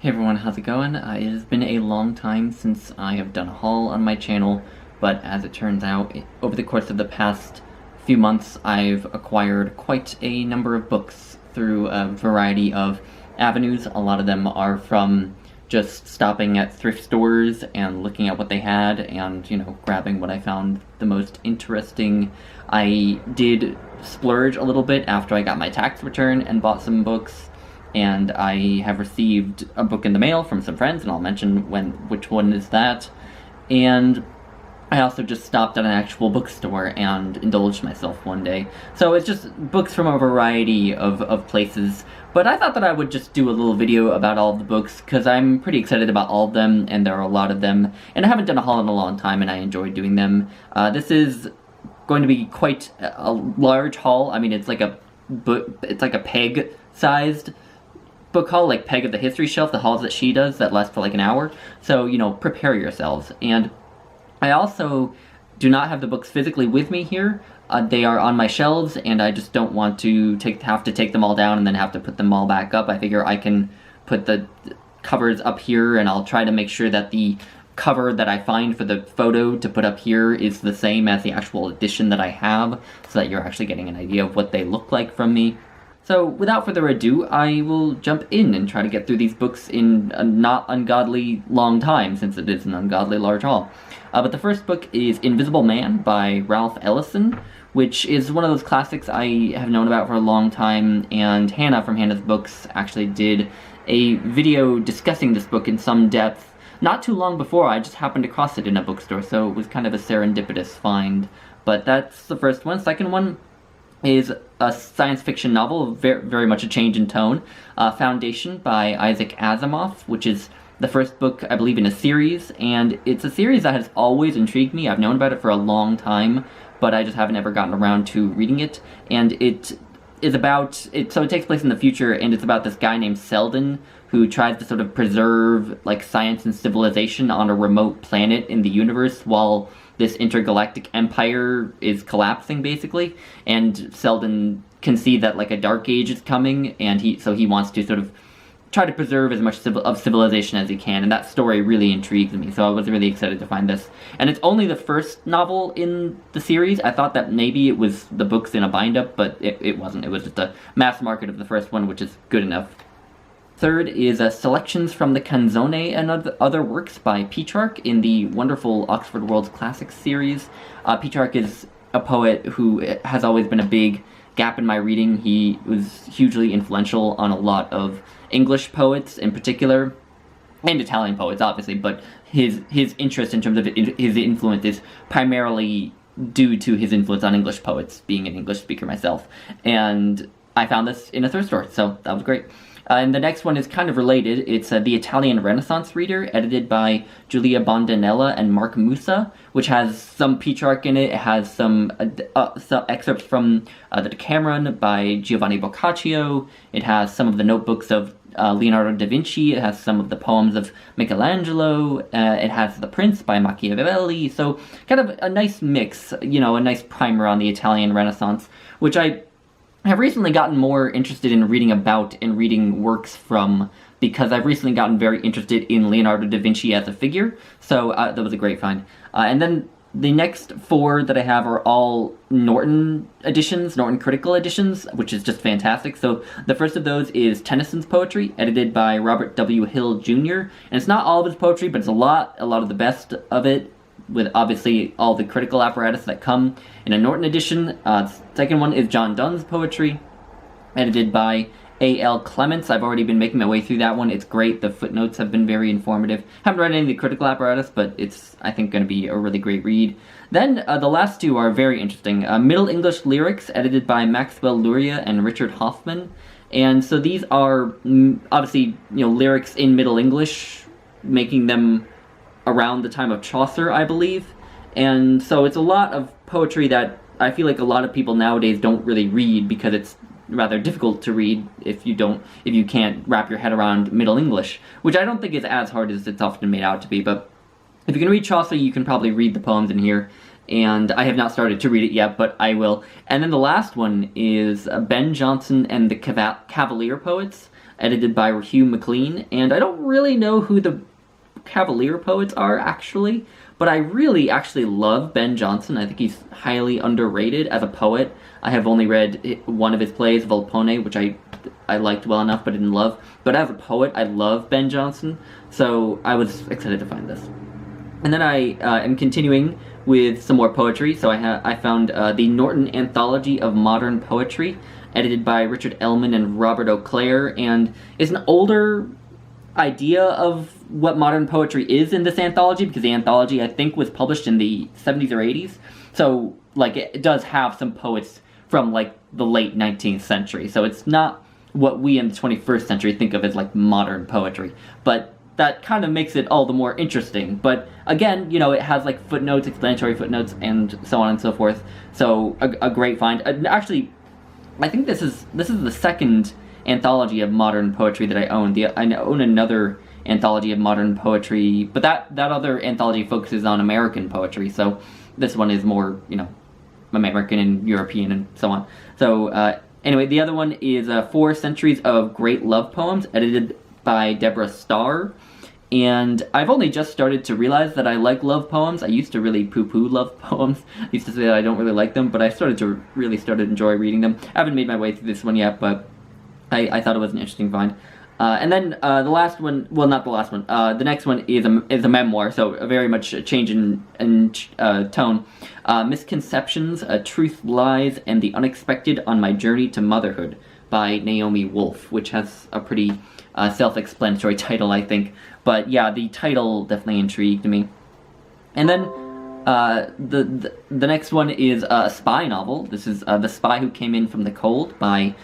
Hey everyone, how's it going? It has been a long time since I have done a haul on my channel, but as it turns out, over the course of the past few months, I've acquired quite a number of books through a variety of avenues. A lot of them are from just stopping at thrift stores and looking at what they had and, grabbing what I found the most interesting. I did splurge a little bit after I got my tax return and bought some books. And I have received a book in the mail from some friends, and I'll mention which one is that. And I also just stopped at an actual bookstore and indulged myself one day. So it's just books from a variety of places. But I thought that I would just do a little video about all of the books, because I'm pretty excited about all of them, and there are a lot of them. And I haven't done a haul in a long time, and I enjoy doing them. This is going to be quite a large haul. I mean, it's like a peg-sized book haul, like Peg of the History Shelf, the hauls that she does that last for like an hour. So, prepare yourselves. And I also do not have the books physically with me here. They are on my shelves, and I just don't want to have to take them all down and then have to put them all back up. I figure I can put the covers up here, and I'll try to make sure that the cover that I find for the photo to put up here is the same as the actual edition that I have, so that you're actually getting an idea of what they look like from me. So, without further ado, I will jump in and try to get through these books in a not ungodly long time, since it is an ungodly large haul. But the first book is Invisible Man by Ralph Ellison, which is one of those classics I have known about for a long time, and Hannah from Hannah's Books actually did a video discussing this book in some depth not too long before. I just happened across it in a bookstore, so it was kind of a serendipitous find. But that's the first one. Second one is a science fiction novel, very much a change in tone, Foundation by Isaac Asimov, which is the first book, I believe, in a series, and it's a series that has always intrigued me. I've known about it for a long time, but I just haven't ever gotten around to reading it, and it takes place in the future, and it's about this guy named Selden, who tries to sort of preserve, science and civilization on a remote planet in the universe, while this intergalactic empire is collapsing, basically, and Selden can see that, a dark age is coming, and he wants to sort of try to preserve as much of civilization as he can, and that story really intrigued me, so I was really excited to find this. And it's only the first novel in the series. I thought that maybe it was the books in a bind-up, but it wasn't. It was just a mass market of the first one, which is good enough. Third is Selections from the Canzone and Other Works by Petrarch in the wonderful Oxford World's Classics series. Petrarch is a poet who has always been a big gap in my reading. He was hugely influential on a lot of English poets in particular, and Italian poets, obviously, but his interest in terms of his influence is primarily due to his influence on English poets, being an English speaker myself. And I found this in a thrift store, so that was great. And the next one is kind of related. It's The Italian Renaissance Reader, edited by Giulia Bondanella and Mark Musa, which has some Petrarch in it. It has some excerpts from the Decameron by Giovanni Boccaccio. It has some of the notebooks of Leonardo da Vinci. It has some of the poems of Michelangelo. It has The Prince by Machiavelli. So kind of a nice mix, a nice primer on the Italian Renaissance, which I have recently gotten more interested in reading about and reading works from, because I've recently gotten very interested in Leonardo da Vinci as a figure, so that was a great find. And then the next four that I have are all Norton editions, Norton critical editions, which is just fantastic. So the first of those is Tennyson's poetry, edited by Robert W. Hill Jr., and it's not all of his poetry, but it's a lot of the best of it, with obviously all the critical apparatus that come in a Norton edition. Second one is John Donne's poetry, edited by A.L. Clements. I've already been making my way through that one. It's great. The footnotes have been very informative. Haven't read any of the critical apparatus, but it's, I think, going to be a really great read. Then the last two are very interesting. Middle English Lyrics, edited by Maxwell Luria and Richard Hoffman. And so these are obviously, lyrics in Middle English, making them around the time of Chaucer, I believe. And so it's a lot of poetry that I feel like a lot of people nowadays don't really read, because it's rather difficult to read if you can't wrap your head around Middle English, which I don't think is as hard as it's often made out to be. But if you can read Chaucer, you can probably read the poems in here, and I have not started to read it yet, but I will. And then the last one is Ben Jonson and the Cavalier Poets, edited by Hugh MacLean, and I don't really know who the Cavalier poets are, actually, but I really actually love Ben Jonson. I think he's highly underrated as a poet. I have only read one of his plays, Volpone, which I liked well enough but didn't love. But as a poet, I love Ben Jonson, so I was excited to find this. And then I am continuing with some more poetry, so I found the Norton Anthology of Modern Poetry, edited by Richard Ellman and Robert O'Clair, and is an older idea of what modern poetry is in this anthology, because the anthology, I think, was published in the 70s or 80s, so, like, it does have some poets from, like, the late 19th century, so it's not what we in the 21st century think of as, like, modern poetry, but that kind of makes it all the more interesting. But again, you know, it has like footnotes, explanatory footnotes, and so on and so forth. So a great find. Actually, I think this is the second anthology of modern poetry that I own. I own another anthology of modern poetry, but that other anthology focuses on American poetry. So this one is more, you know, American and European and so on. So anyway, the other one is 4 Centuries of Great Love Poems, edited by Deborah Starr. And I've only just started to realize that I like love poems. I used to really poo-poo love poems. I used to say that I don't really like them, but I started to enjoy reading them. I haven't made my way through this one yet, but I thought it was an interesting find. And then the last one, well, not the last one, the next one is a memoir, so a very much a change in tone. Misconceptions, Truth, Lies, and the Unexpected on My Journey to Motherhood by Naomi Wolf, which has a pretty self-explanatory title, I think. But yeah, the title definitely intrigued me. And then the next one is a spy novel. This is The Spy Who Came In From the Cold by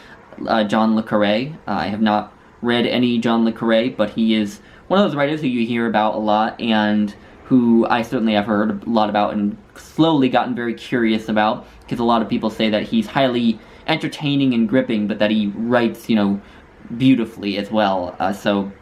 John le Carré. I have not read any John le Carré, but he is one of those writers who you hear about a lot and who I certainly have heard a lot about and slowly gotten very curious about, because a lot of people say that he's highly entertaining and gripping, but that he writes, you know, beautifully as well. So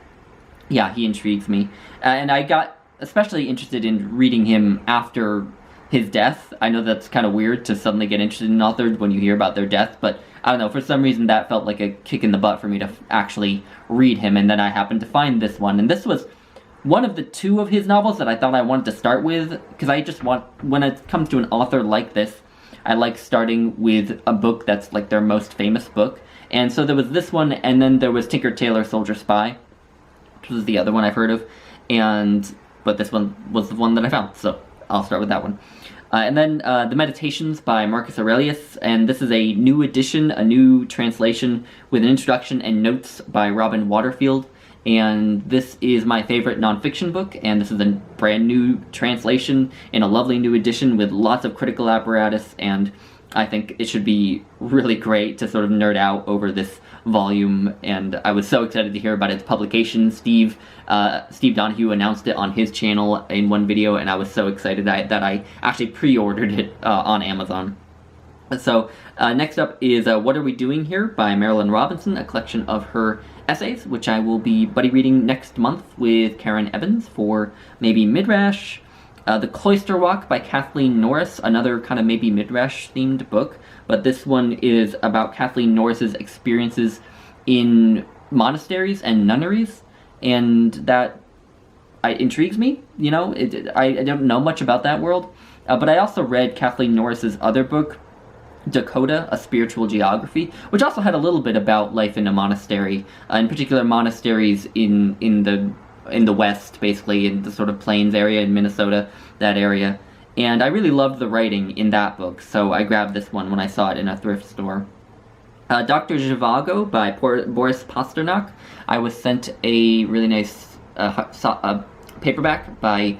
yeah, he intrigues me. And I got especially interested in reading him after his death. I know that's kind of weird to suddenly get interested in authors when you hear about their death, but I don't know, for some reason that felt like a kick in the butt for me to actually read him, and then I happened to find this one. And this was one of the 2 of his novels that I thought I wanted to start with, because I just want, when it comes to an author like this, I like starting with a book that's like their most famous book. And so there was this one, and then there was Tinker Tailor Soldier Spy, which was the other one I've heard of, but this one was the one that I found, so I'll start with that one. And then The Meditations by Marcus Aurelius, and this is a new edition, a new translation with an introduction and notes by Robin Waterfield, and this is my favorite nonfiction book, and this is a brand new translation in a lovely new edition with lots of critical apparatus, and I think it should be really great to sort of nerd out over this volume, and I was so excited to hear about its publication. Steve Donahue announced it on his channel in one video, and I was so excited that I actually pre-ordered it on Amazon. So next up is What Are We Doing Here by Marilyn Robinson, a collection of her essays, which I will be buddy reading next month with Karen Evans for maybe Midrash. The Cloister Walk by Kathleen Norris, another kind of maybe Midrash themed book, but this one is about Kathleen Norris's experiences in monasteries and nunneries, and that intrigues me. You know, I don't know much about that world, but I also read Kathleen Norris's other book, Dakota, A Spiritual Geography, which also had a little bit about life in a monastery, in particular monasteries in the West, basically, in the sort of plains area in Minnesota, that area. And I really loved the writing in that book, so I grabbed this one when I saw it in a thrift store. Dr. Zhivago by Boris Pasternak. I was sent a really nice paperback by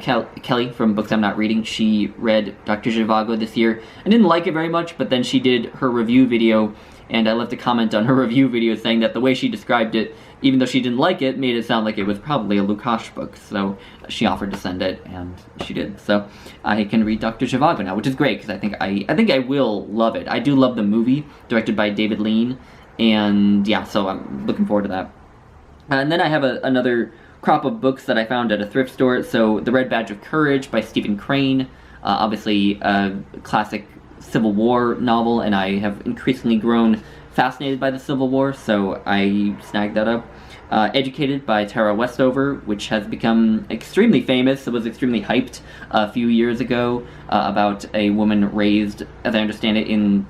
Kelly from Books I'm Not Reading. She read Dr. Zhivago this year. I didn't like it very much, but then she did her review video, and I left a comment on her review video saying that the way she described it, even though she didn't like it, made it sound like it was probably a Lukács book. So she offered to send it, and she did. So I can read Dr. Zhivago now, which is great, because I think I will love it. I do love the movie, directed by David Lean, and yeah, so I'm looking forward to that. And then I have another crop of books that I found at a thrift store. So The Red Badge of Courage by Stephen Crane, obviously a classic Civil War novel, and I have increasingly grown fascinated by the Civil War, so I snagged that up. Educated by Tara Westover, which has become extremely famous. It was extremely hyped a few years ago about a woman raised, as I understand it, in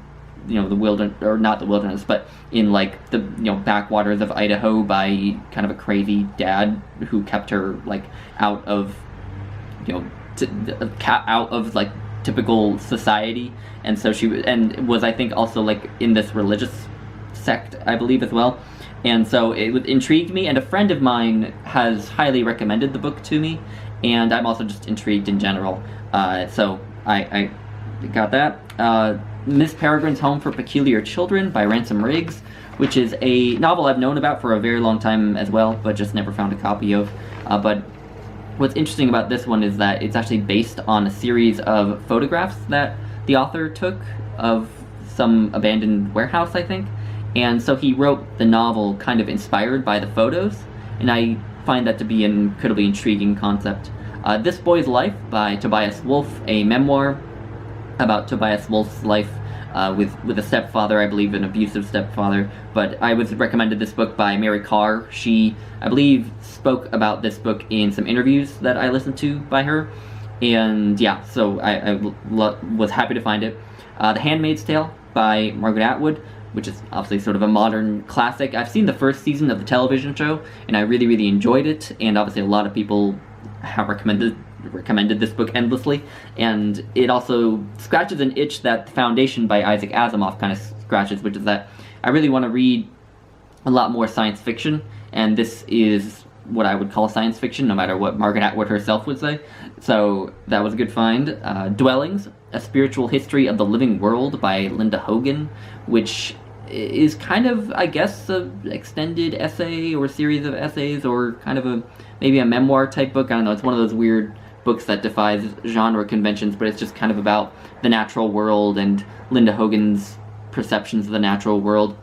the wilderness, or not the wilderness, but in like the backwaters of Idaho by kind of a crazy dad who kept her like out of out of like typical society, and so she was I think also like in this religious sect, I believe, as well. And so it intrigued me, and a friend of mine has highly recommended the book to me, and I'm also just intrigued in general. So I got that. Miss Peregrine's Home for Peculiar Children by Ransom Riggs, which is a novel I've known about for a very long time as well, but just never found a copy of. But what's interesting about this one is that it's actually based on a series of photographs that the author took of some abandoned warehouse, I think. And so he wrote the novel kind of inspired by the photos, and I find that to be an incredibly intriguing concept. This Boy's Life by Tobias Wolff, a memoir about Tobias Wolff's life with a stepfather, I believe an abusive stepfather. But I was recommended this book by Mary Carr. She, I believe, spoke about this book in some interviews that I listened to by her. And yeah, so I was happy to find it. The Handmaid's Tale by Margaret Atwood, which is obviously sort of a modern classic. I've seen the first season of the television show, and I really, really enjoyed it, and obviously a lot of people have recommended this book endlessly, and it also scratches an itch that The Foundation by Isaac Asimov kind of scratches, which is that I really want to read a lot more science fiction, and this is what I would call science fiction, no matter what Margaret Atwood herself would say. So that was a good find. Dwellings, A Spiritual History of the Living World by Linda Hogan, which is kind of, I guess, an extended essay or series of essays, or kind of maybe a memoir type book. I don't know, it's one of those weird books that defies genre conventions, but it's just kind of about the natural world and Linda Hogan's perceptions of the natural world.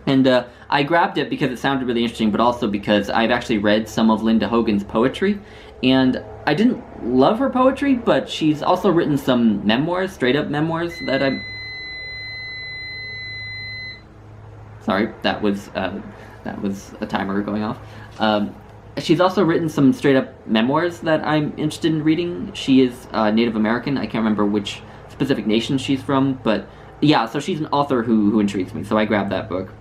And I grabbed it because it sounded really interesting, but also because I've actually read some of Linda Hogan's poetry, and I didn't love her poetry, but she's also written some memoirs, straight-up memoirs, that I'm... Sorry, that was a timer going off. She's also written some straight-up memoirs that I'm interested in reading. She is Native American. I can't remember which specific nation she's from, but yeah, so she's an author who intrigues me, so I grabbed that book.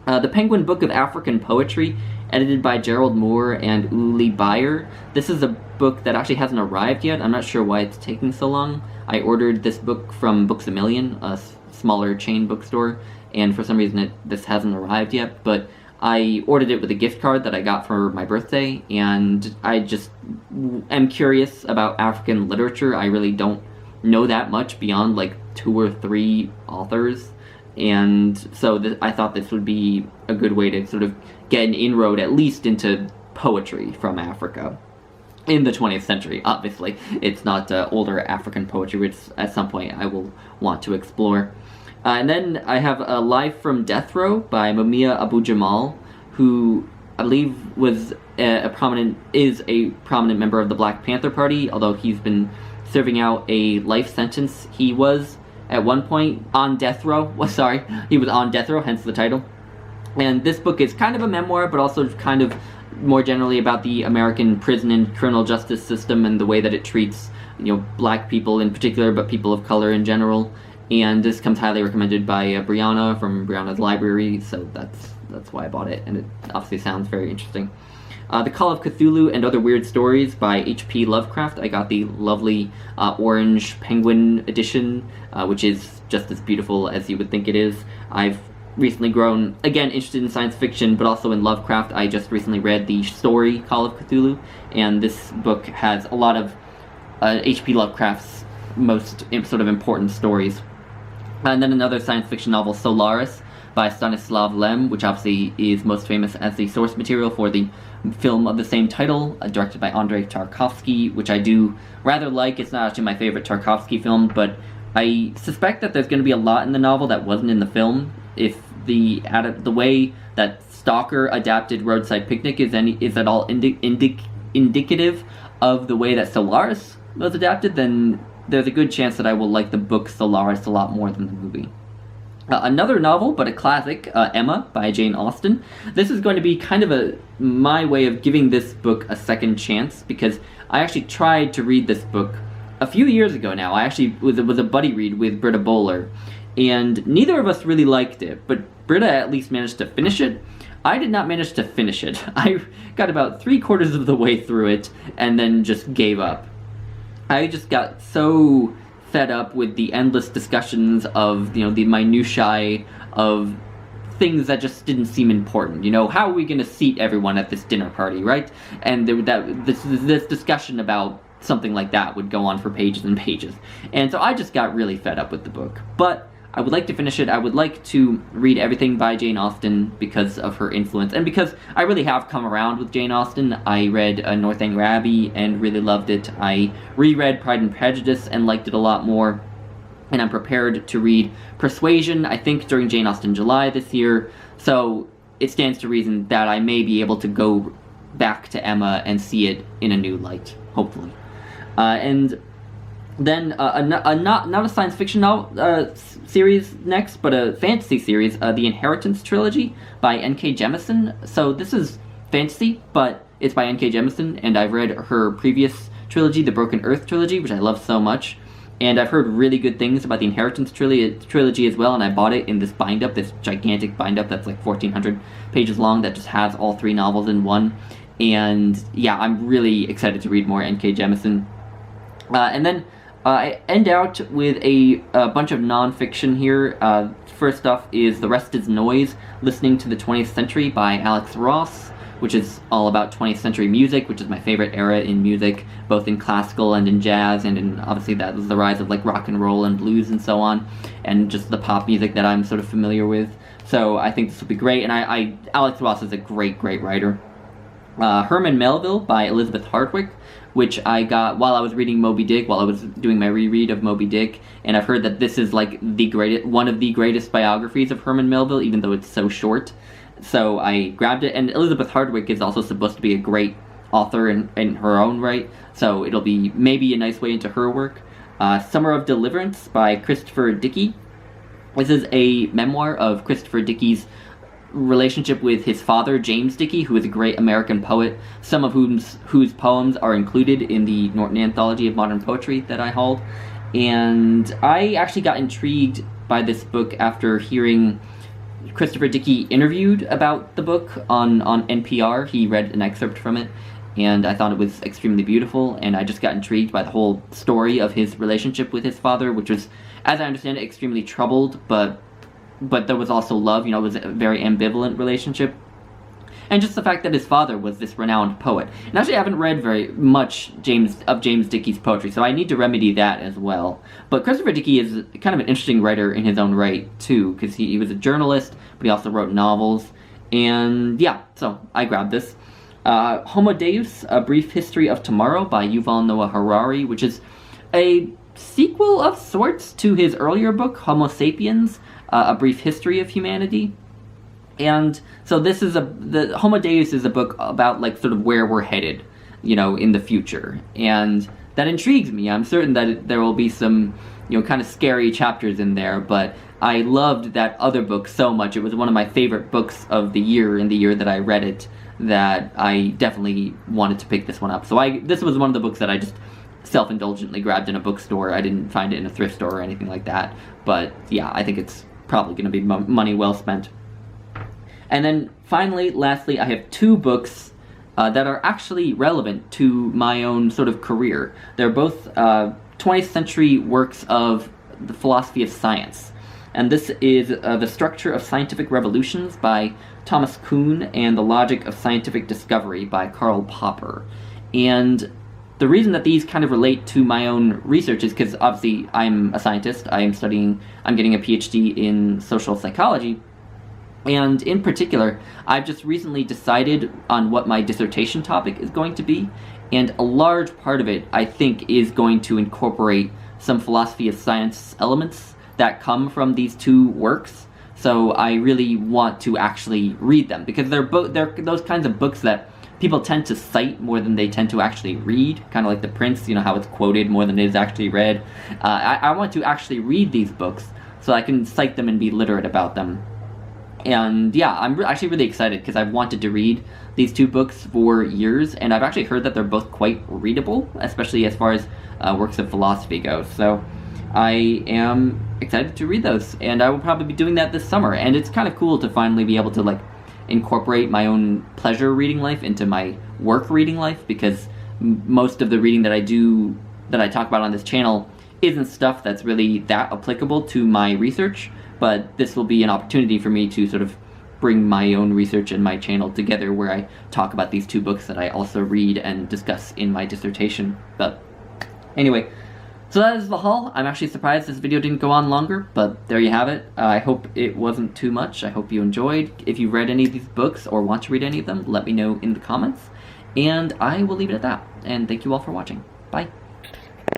The Penguin Book of African Poetry, edited by Gerald Moore and Uli Bayer. This is a book that actually hasn't arrived yet. I'm not sure why it's taking so long. I ordered this book from Books A Million, a smaller chain bookstore, and for some reason this hasn't arrived yet, but I ordered it with a gift card that I got for my birthday, and I just am curious about African literature. I really don't know that much beyond like 2 or 3 authors, and so I thought this would be a good way to sort of get an inroad at least into poetry from Africa in the 20th century. Obviously, it's not older African poetry, which at some point I will want to explore. And then I have Live from Death Row by Mumia Abu-Jamal, who I believe was a prominent member of the Black Panther Party, although he's been serving out a life sentence. He was at one point on death row. Sorry, he was on death row, hence the title. And this book is kind of a memoir, but also kind of more generally about the American prison and criminal justice system and the way that it treats, black people in particular, but people of color in general. And this comes highly recommended by Brianna from Brianna's Library, so that's why I bought it, and it obviously sounds very interesting. The Call of Cthulhu and Other Weird Stories by H.P. Lovecraft. I got the lovely orange penguin edition, which is just as beautiful as you would think it is. I've recently grown, again, interested in science fiction, but also in Lovecraft. I just recently read the story Call of Cthulhu, and this book has a lot of H.P. Lovecraft's most sort of important stories. And then another science fiction novel, Solaris, by Stanislav Lem, which obviously is most famous as the source material for the film of the same title, directed by Andrei Tarkovsky, which I do rather like. It's not actually my favorite Tarkovsky film, but I suspect that there's going to be a lot in the novel that wasn't in the film. If the way that Stalker adapted Roadside Picnic is at all indicative of the way that Solaris was adapted, then there's a good chance that I will like the book Solaris a lot more than the movie. Another novel, but a classic, Emma by Jane Austen. This is going to be kind of my way of giving this book a second chance, because I actually tried to read this book a few years ago now. I actually was a buddy read with Britta Bowler, and neither of us really liked it, but Britta at least managed to finish it. I did not manage to finish it. I got about 3/4 of the way through it, and then just gave up. I just got so fed up with the endless discussions of, the minutiae of things that just didn't seem important. How are we going to seat everyone at this dinner party, right? And this discussion about something like that would go on for pages and pages. And so I just got really fed up with the book. But I would like to finish it. I would like to read everything by Jane Austen because of her influence, and because I really have come around with Jane Austen. I read Northanger Abbey and really loved it. I reread Pride and Prejudice and liked it a lot more. And I'm prepared to read Persuasion, I think, during Jane Austen July this year. So it stands to reason that I may be able to go back to Emma and see it in a new light, hopefully. And then not a science fiction series next, but a fantasy series, The Inheritance trilogy by N.K. Jemisin. So this is fantasy, but it's by N.K. Jemisin, and I've read her previous trilogy, the Broken Earth trilogy, which I love so much. And I've heard really good things about the Inheritance trilogy as well, and I bought it in this bind-up, this gigantic bind-up that's like 1,400 pages long that just has all 3 novels in one. And yeah, I'm really excited to read more N.K. Jemisin. And then I end out with a bunch of non-fiction here. First off is The Rest is Noise, Listening to the 20th Century by Alex Ross, which is all about 20th century music, which is my favorite era in music, both in classical and in jazz, and in, obviously, that was the rise of like rock and roll and blues and so on, and just the pop music that I'm sort of familiar with. So I think this will be great, and Alex Ross is a great writer. Herman Melville by Elizabeth Hardwick, which I got while I was reading Moby Dick, while I was doing my reread of Moby Dick, and I've heard that this is like one of the greatest biographies of Herman Melville, even though it's so short. So I grabbed it, and Elizabeth Hardwick is also supposed to be a great author in her own right, so it'll be maybe a nice way into her work. Summer of Deliverance by Christopher Dickey. This is a memoir of Christopher Dickey's relationship with his father, James Dickey, who is a great American poet, some of whose poems are included in the Norton Anthology of Modern Poetry that I hauled. And I actually got intrigued by this book after hearing Christopher Dickey interviewed about the book on NPR. He read an excerpt from it, and I thought it was extremely beautiful, and I just got intrigued by the whole story of his relationship with his father, which was, as I understand it, extremely troubled, but there was also love. It was a very ambivalent relationship. And just the fact that his father was this renowned poet. And actually, I haven't read very much James Dickey's poetry, so I need to remedy that as well. But Christopher Dickey is kind of an interesting writer in his own right, too, because he was a journalist, but he also wrote novels. And yeah, so I grabbed this. Homo Deus, A Brief History of Tomorrow by Yuval Noah Harari, which is a sequel of sorts to his earlier book, Homo Sapiens, A Brief History of Humanity. And so this is the Homo Deus is a book about like sort of where we're headed, in the future. And that intrigues me. I'm certain that there will be some, kind of scary chapters in there, but I loved that other book so much. It was one of my favorite books of the year, in the year that I read it, that I definitely wanted to pick this one up. So this was one of the books that I just self-indulgently grabbed in a bookstore. I didn't find it in a thrift store or anything like that. But yeah, I think it's probably going to be money well spent. And then finally, lastly, I have 2 books that are actually relevant to my own sort of career. They're both 20th century works of the philosophy of science. And this is The Structure of Scientific Revolutions by Thomas Kuhn and The Logic of Scientific Discovery by Karl Popper. And the reason that these kind of relate to my own research is because obviously I'm a scientist. I'm getting a PhD in social psychology. And in particular, I've just recently decided on what my dissertation topic is going to be, and a large part of it, I think, is going to incorporate some philosophy of science elements that come from these 2 works. So I really want to actually read them, because they're those kinds of books that people tend to cite more than they tend to actually read, kind of like The Prince, how it's quoted more than it is actually read. I want to actually read these books so I can cite them and be literate about them. And yeah, I'm actually really excited because I've wanted to read these two books for years, and I've actually heard that they're both quite readable, especially as far as works of philosophy go. So I am excited to read those, and I will probably be doing that this summer. And it's kind of cool to finally be able to like incorporate my own pleasure reading life into my work reading life, because most of the reading that I do, that I talk about on this channel, isn't stuff that's really that applicable to my research. But this will be an opportunity for me to sort of bring my own research and my channel together, where I talk about these two books that I also read and discuss in my dissertation. But anyway, so that is the haul. I'm actually surprised this video didn't go on longer, but there you have it. I hope it wasn't too much. I hope you enjoyed. If you read any of these books or want to read any of them, let me know in the comments. And I will leave it at that. And thank you all for watching. Bye.